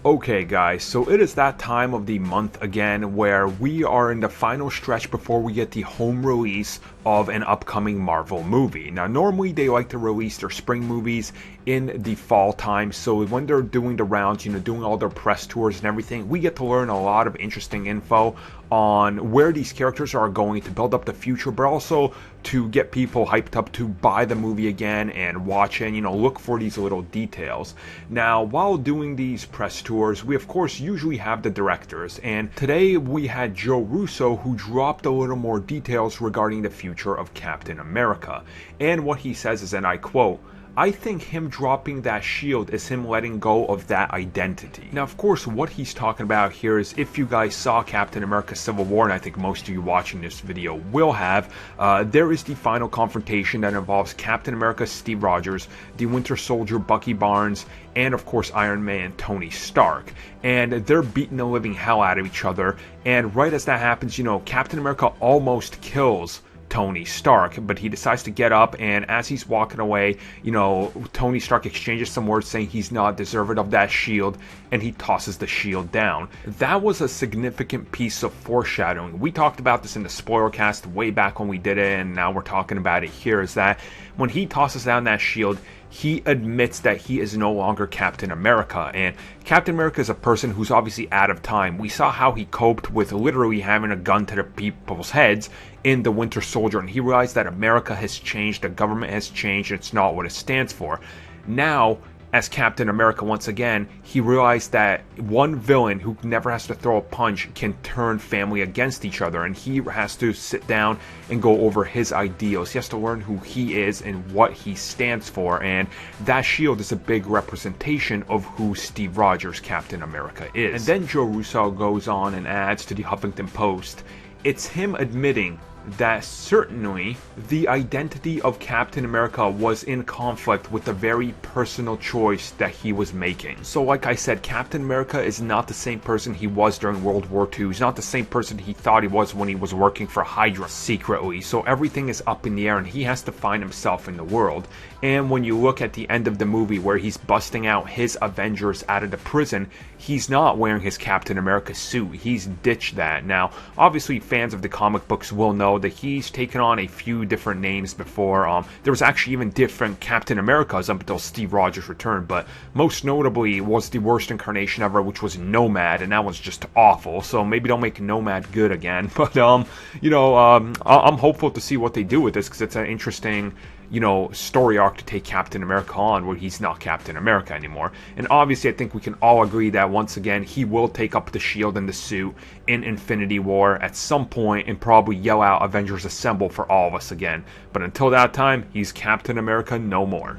Okay guys, so it is that time of the month again where we are in the final stretch before we get the home release of an upcoming Marvel movie. Now normally they like to release their spring movies in the fall time, so when they're doing the rounds, doing all their press tours and everything, we get to learn a lot of interesting info on where these characters are going to build up the future, but also to get people hyped up to buy the movie again and watch it, look for these little details. Now, while doing these press tours, we of course usually have the directors, and today we had Joe Russo who dropped a little more details regarding the future of Captain America. And what he says is, and I quote, "I think him dropping that shield is him letting go of that identity." Now, of course, what he's talking about here is, if you guys saw Captain America Civil War, and I think most of you watching this video will have, there is the final confrontation that involves Captain America Steve Rogers, the Winter Soldier Bucky Barnes, and of course Iron Man Tony Stark. And they're beating the living hell out of each other, and right as that happens, Captain America almost kills Tony Stark, but he decides to get up, and as he's walking away, Tony Stark exchanges some words saying he's not deserving of that shield, and he tosses the shield down. That was a significant piece of foreshadowing. We talked about this in the spoiler cast way back when we did it, and now we're talking about it here, is that when he tosses down that shield, he admits that he is no longer Captain America, and Captain America is a person who's obviously out of time. We saw how he coped with literally having a gun to the people's heads in the Winter Soldier, and he realized that America has changed, the government has changed, it's not what it stands for. Now, as Captain America, once again, he realized that one villain who never has to throw a punch can turn family against each other, and he has to sit down and go over his ideals. He has to learn who he is and what he stands for, and that shield is a big representation of who Steve Rogers, Captain America, is. And then Joe Russo goes on and adds to the Huffington Post, "It's him admitting that certainly the identity of Captain America was in conflict with the very personal choice that he was making." So like I said, Captain America is not the same person he was during World War II. He's not the same person he thought he was when he was working for Hydra secretly. So everything is up in the air, and he has to find himself in the world. And when you look at the end of the movie where he's busting out his Avengers out of the prison, he's not wearing his Captain America suit. He's ditched that. Now, obviously fans of the comic books will know that he's taken on a few different names before. There was actually even different Captain Americas up until Steve Rogers returned, but most notably was the worst incarnation ever, which was Nomad, and that was just awful. So maybe they'll make Nomad good again. But I'm hopeful to see what they do with this, because it's an interesting story arc to take Captain America on, where he's not Captain America anymore. And obviously I think we can all agree that once again he will take up the shield and the suit in Infinity War at some point and probably yell out "Avengers Assemble" for all of us again. But until that time, he's Captain America no more.